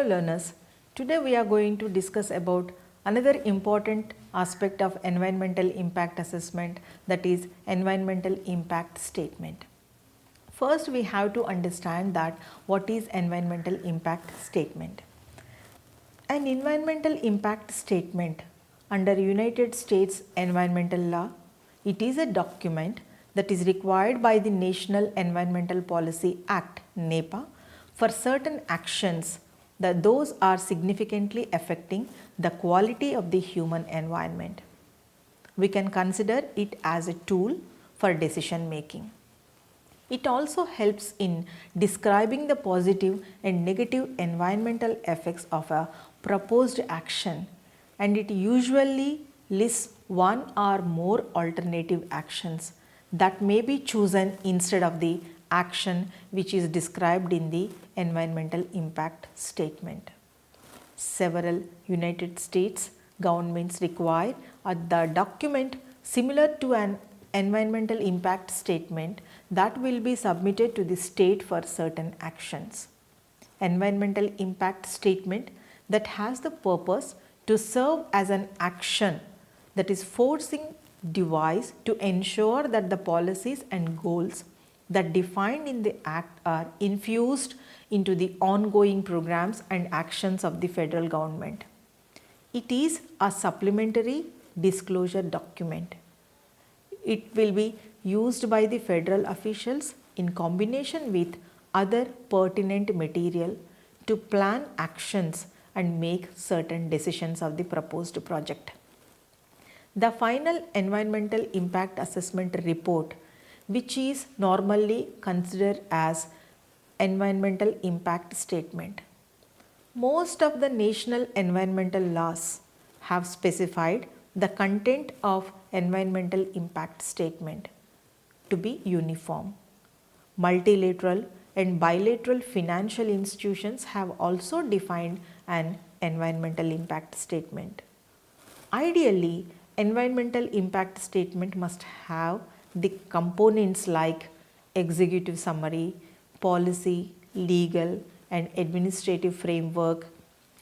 learners, today we are going to discuss about another important aspect of environmental impact assessment, that is environmental impact statement. First we have to understand that what is environmental impact statement. An environmental impact statement under United States environmental law, it is a document that is required by the National Environmental Policy Act (NEPA) for certain actions that those are significantly affecting the quality of the human environment. We can consider it as a tool for decision making. It also helps in describing the positive and negative environmental effects of a proposed action, and it usually lists one or more alternative actions that may be chosen instead of the action which is described in the environmental impact statement. Several United States governments require the document similar to an environmental impact statement that will be submitted to the state for certain actions. Environmental impact statement that has the purpose to serve as an action, that is forcing device to ensure that the policies and goals that defined in the act are infused into the ongoing programs and actions of the federal government. It is a supplementary disclosure document. It will be used by the federal officials in combination with other pertinent material to plan actions and make certain decisions of the proposed project. The final environmental impact assessment report, which is normally considered as environmental impact statement. Most of the national environmental laws have specified the content of environmental impact statement to be uniform. Multilateral and bilateral financial institutions have also defined an environmental impact statement. Ideally, environmental impact statement must have the components like executive summary, policy, legal and administrative framework,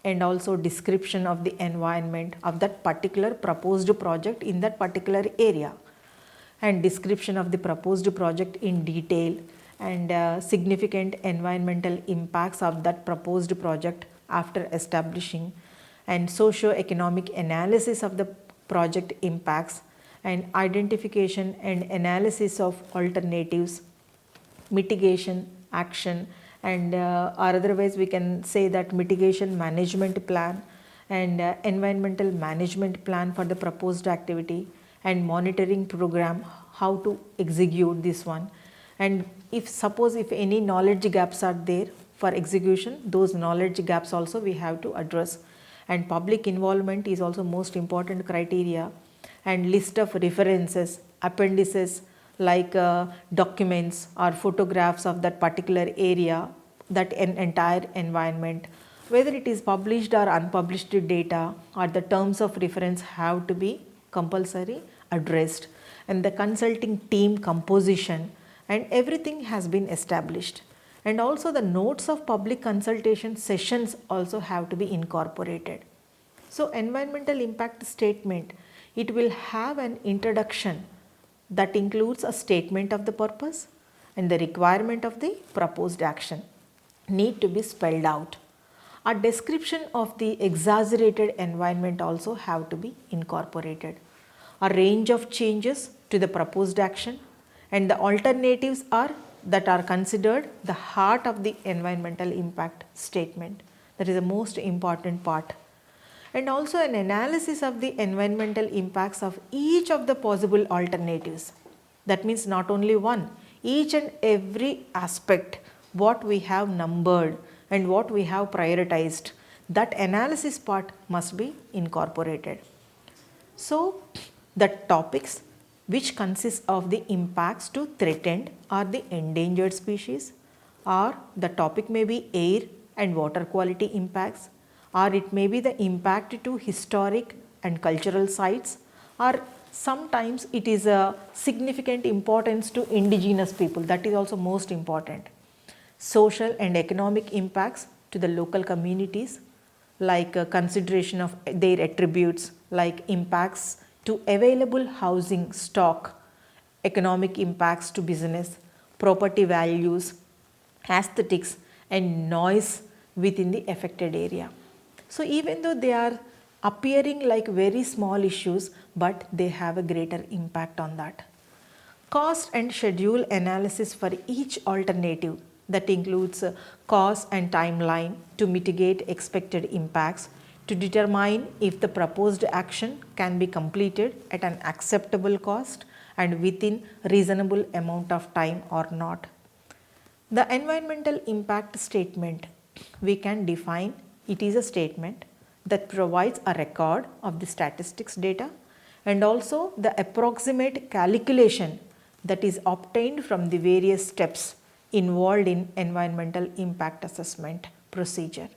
and also description of the environment of that particular proposed project in that particular area, and description of the proposed project in detail, and significant environmental impacts of that proposed project after establishing, and socio-economic analysis of the project impacts, and identification and analysis of alternatives, mitigation action, and or otherwise we can say that mitigation management plan and environmental management plan for the proposed activity, and monitoring program, how to execute this one, and if suppose if any knowledge gaps are there for execution, those knowledge gaps also we have to address, and public involvement is also most important criteria, and list of references, appendices like documents or photographs of that particular area, that entire environment, whether it is published or unpublished data or the terms of reference have to be compulsory addressed, and the consulting team composition and everything has been established, and also the notes of public consultation sessions also have to be incorporated. So environmental impact statement, it will have an introduction that includes a statement of the purpose and the requirement of the proposed action need to be spelled out. A description of the exaggerated environment also have to be incorporated. A range of changes to the proposed action and the alternatives are that are considered the heart of the environmental impact statement. That is the most important part. And also an analysis of the environmental impacts of each of the possible alternatives. That means not only one, each and every aspect what we have numbered and what we have prioritized, that analysis part must be incorporated. So the topics which consist of the impacts to threatened or the endangered species, or the topic may be air and water quality impacts, or it may be the impact to historic and cultural sites, or sometimes it is a significant importance to indigenous people, that is also most important. Social and economic impacts to the local communities, like consideration of their attributes like impacts to available housing stock, economic impacts to business, property values, aesthetics and noise within the affected area. So even though they are appearing like very small issues, but they have a greater impact on that. Cost and schedule analysis for each alternative, that includes cost and timeline to mitigate expected impacts, to determine if the proposed action can be completed at an acceptable cost and within reasonable amount of time or not. The environmental impact statement, we can define it is a statement that provides a record of the statistics data and also the approximate calculation that is obtained from the various steps involved in environmental impact assessment procedure.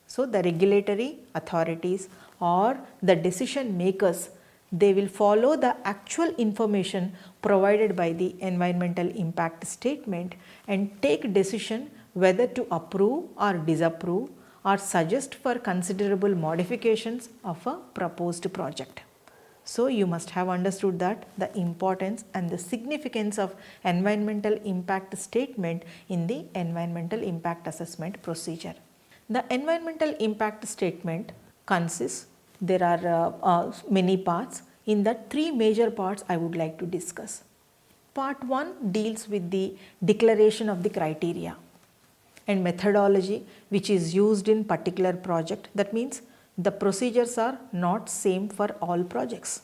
So, the regulatory authorities or the decision makers, they will follow the actual information provided by the environmental impact statement and take decision whether to approve or disapprove or suggest for considerable modifications of a proposed project. So, you must have understood that the importance and the significance of environmental impact statement in the environmental impact assessment procedure. The environmental impact statement consists, there are many parts. In the three major parts I would like to discuss. Part 1 deals with the declaration of the criteria and methodology which is used in particular project. That means the procedures are not same for all projects.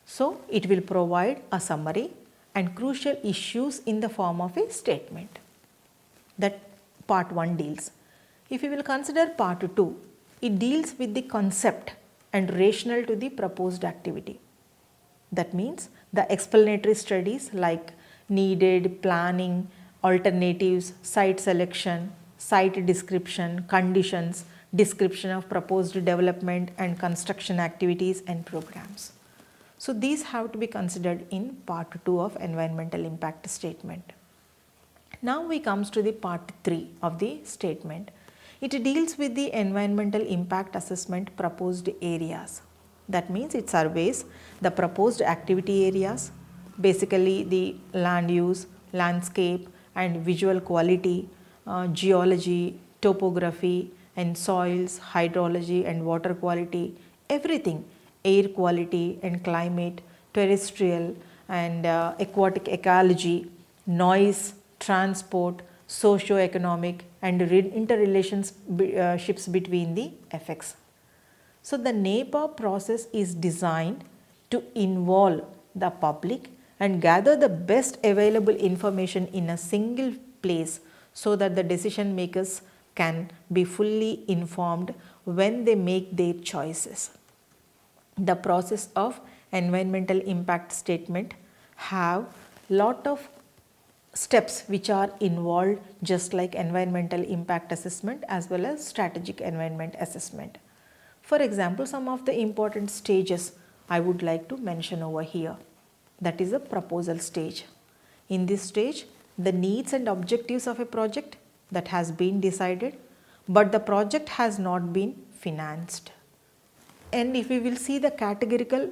So, it will provide a summary and crucial issues in the form of a statement that part 1 deals. If we will consider part 2, it deals with the concept and rationale to the proposed activity. That means the explanatory studies like needed, planning, alternatives, site selection, site description, conditions, description of proposed development and construction activities and programs. So, these have to be considered in part 2 of environmental impact statement. Now, we comes to the part 3 of the statement. It deals with the environmental impact assessment proposed areas. That means it surveys the proposed activity areas, basically the land use, landscape and visual quality, geology, topography and soils, hydrology and water quality, everything, air quality and climate, terrestrial and aquatic ecology, noise, transport, socio-economic and interrelationships between the effects. So, the NEPA process is designed to involve the public and gather the best available information in a single place so that the decision makers can be fully informed when they make their choices. The process of environmental impact statement have lot of steps which are involved, just like environmental impact assessment as well as strategic environment assessment. For example, some of the important stages I would like to mention over here. That is a proposal stage. In this stage, the needs and objectives of a project that has been decided, but the project has not been financed. And if we will see the categorical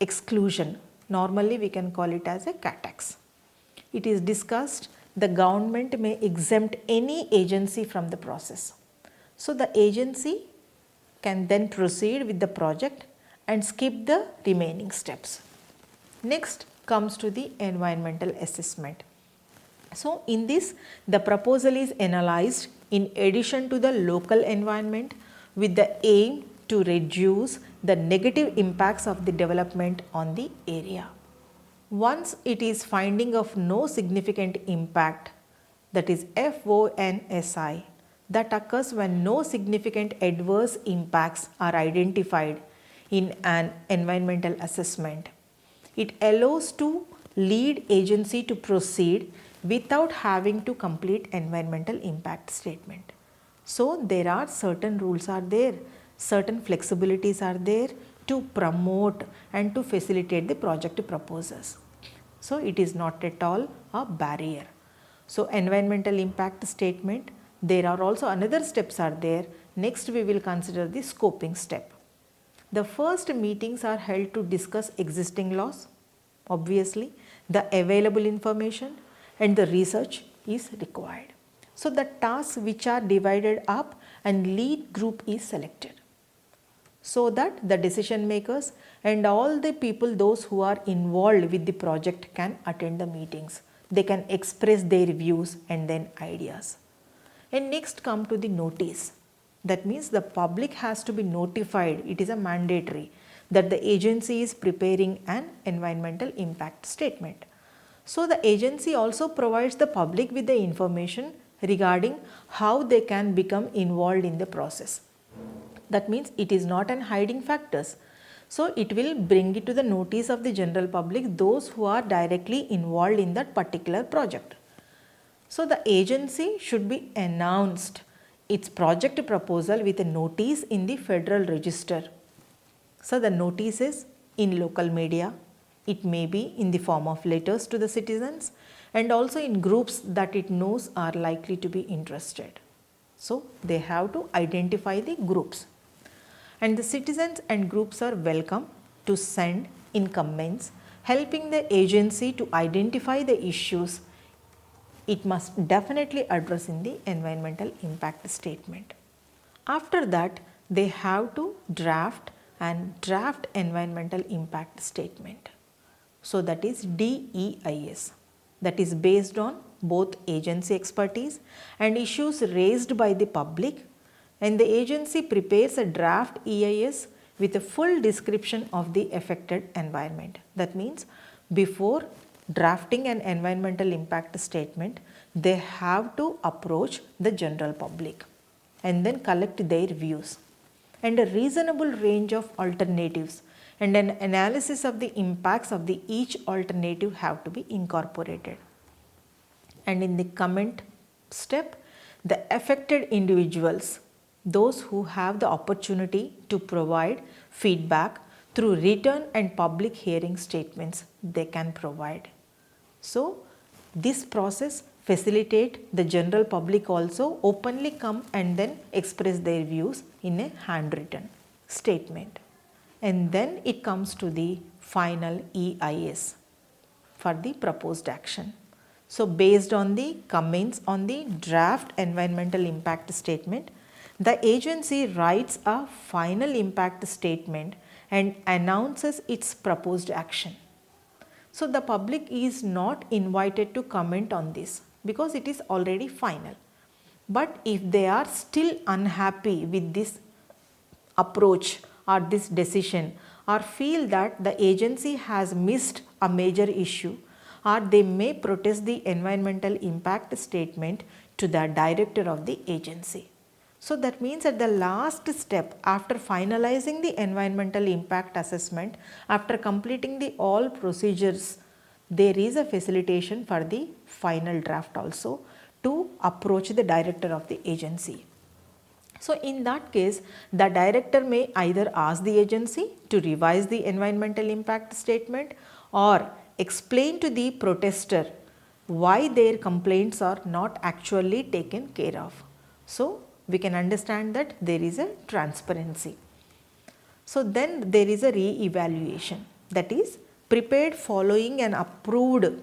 exclusion, normally we can call it as a CATEX. It is discussed the government may exempt any agency from the process. So, the agency can then proceed with the project and skip the remaining steps. Next comes to the environmental assessment. So, in this the proposal is analyzed in addition to the local environment with the aim to reduce the negative impacts of the development on the area. Once it is finding of no significant impact, that is FONSI, that occurs when no significant adverse impacts are identified in an environmental assessment. It allows to lead agency to proceed without having to complete environmental impact statement. So, there are certain rules are there, certain flexibilities are there to promote and to facilitate the project proposals. So, it is not at all a barrier. So, environmental impact statement There are also another steps are there. Next we will consider the scoping step. The first meetings are held to discuss existing laws, obviously the available information and the research is required. So the tasks which are divided up and lead group is selected, so that the decision makers and all the people, those who are involved with the project, can attend the meetings. They can express their views and then ideas. And next come to the notice. That means the public has to be notified. It is a mandatory that the agency is preparing an environmental impact statement. So the agency also provides the public with the information regarding how they can become involved in the process. That means it is not an hiding factors. So it will bring it to the notice of the general public, those who are directly involved in that particular project. So the agency should be announced its project proposal with a notice in the Federal Register. So the notice is in local media. It may be in the form of letters to the citizens and also in groups that it knows are likely to be interested. So they have to identify the groups. And the citizens and groups are welcome to send in comments, helping the agency to identify the issues it must definitely address in the environmental impact statement. After that, they have to draft environmental impact statement. So that is DEIS. That is based on both agency expertise and issues raised by the public, and the agency prepares a draft EIS with a full description of the affected environment. That means before drafting an environmental impact statement, they have to approach the general public and then collect their views and a reasonable range of alternatives, and an analysis of the impacts of the each alternative have to be incorporated. And in the comment step, the affected individuals, those who have the opportunity to provide feedback through written and public hearing statements, they can provide. So this process facilitate the general public also openly come and then express their views in a handwritten statement. And then it comes to the final EIS for the proposed action. So based on the comments on the draft environmental impact statement, the agency writes a final impact statement and announces its proposed action. So the public is not invited to comment on this because it is already final. But if they are still unhappy with this approach or this decision, or feel that the agency has missed a major issue, or they may protest the environmental impact statement to the director of the agency. So that means at the last step, after finalizing the environmental impact assessment, after completing the all procedures, there is a facilitation for the final draft also to approach the director of the agency. So in that case, the director may either ask the agency to revise the environmental impact statement or explain to the protester why their complaints are not actually taken care of. So we can understand that there is a transparency. So then there is a re-evaluation, that is prepared following an approved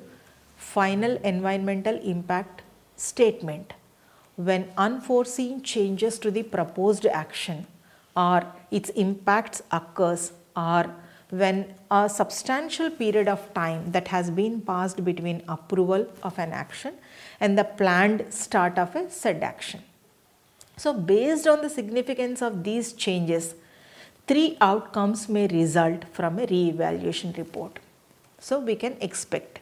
final environmental impact statement. When unforeseen changes to the proposed action or its impacts occurs, or when a substantial period of time that has been passed between approval of an action and the planned start of a said action. So based on the significance of these changes, 3 outcomes may result from a re-evaluation report. So we can expect.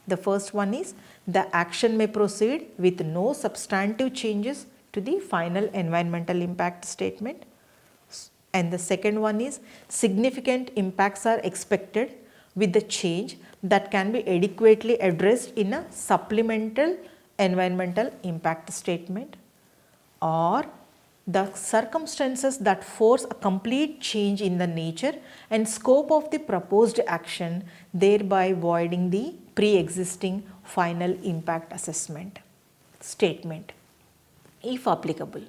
The first one is the action may proceed with no substantive changes to the final environmental impact statement. And the second one is significant impacts are expected with the change that can be adequately addressed in a supplemental environmental impact statement, or the circumstances that force a complete change in the nature and scope of the proposed action, thereby voiding the pre-existing final impact assessment statement. if applicable.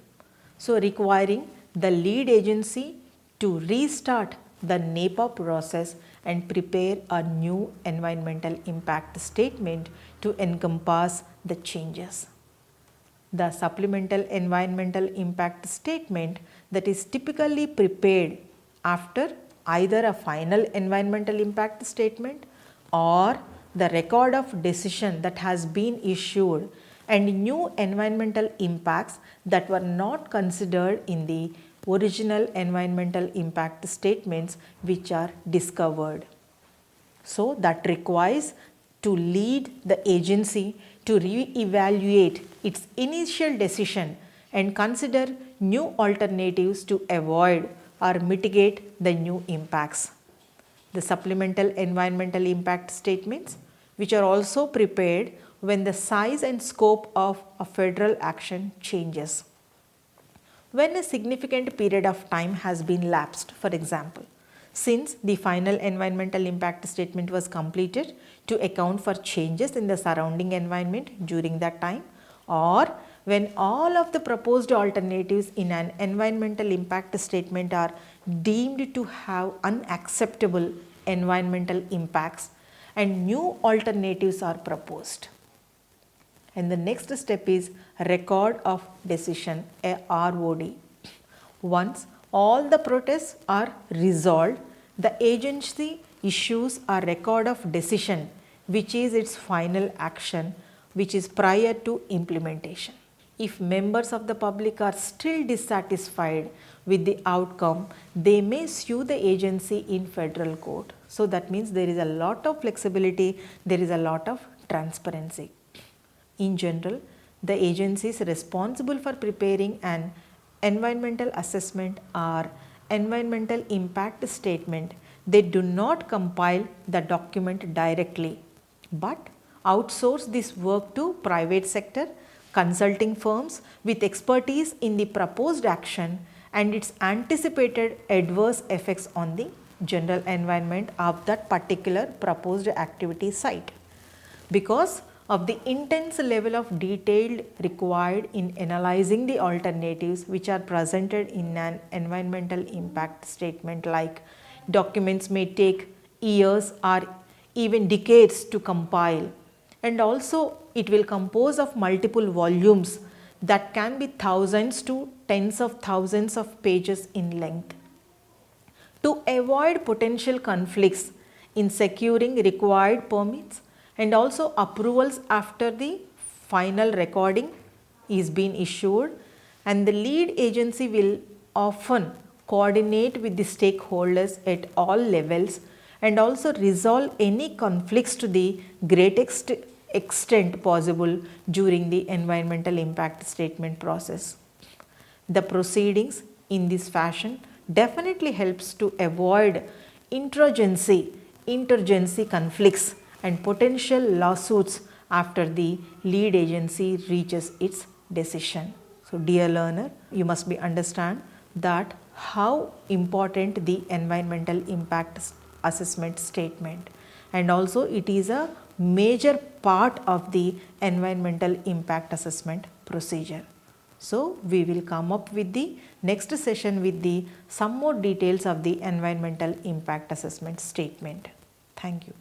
So, requiring the lead agency to restart the NEPA process and prepare a new environmental impact statement to encompass the changes. The supplemental environmental impact statement that is typically prepared after either a final environmental impact statement or the record of decision that has been issued and new environmental impacts that were not considered in the original environmental impact statements which are discovered. So, that requires to lead the agency to re-evaluate its initial decision and consider new alternatives to avoid or mitigate the new impacts. The supplemental environmental impact statements, which are also prepared when the size and scope of a federal action changes. When a significant period of time has been lapsed, for example, since the final environmental impact statement was completed to account for changes in the surrounding environment during that time, or when all of the proposed alternatives in an environmental impact statement are deemed to have unacceptable environmental impacts and new alternatives are proposed. And the next step is record of decision, a ROD. Once all the protests are resolved, the agency issues a record of decision, which is its final action, which is prior to implementation. If members of the public are still dissatisfied with the outcome, they may sue the agency in federal court. So, that means there is a lot of flexibility, there is a lot of transparency. In general, the agencies responsible for preparing an environmental assessment or environmental impact statement, they do not compile the document directly, but outsource this work to private sector consulting firms with expertise in the proposed action and its anticipated adverse effects on the general environment of that particular proposed activity site. Because of the intense level of detail required in analyzing the alternatives which are presented in an environmental impact statement, like documents may take years or even decades to compile, and also it will compose of multiple volumes that can be thousands to tens of thousands of pages in length. To avoid potential conflicts in securing required permits and also approvals after the final recording is being issued, and the lead agency will often coordinate with the stakeholders at all levels and also resolve any conflicts to the greatest extent possible during the environmental impact statement process. The proceedings in this fashion definitely helps to avoid intergency conflicts and potential lawsuits after the lead agency reaches its decision. So, dear learner, you must be understand that how important the environmental impact assessment statement, and also it is a major part of the environmental impact assessment procedure. So, we will come up with the next session with the some more details of the environmental impact assessment statement. Thank you.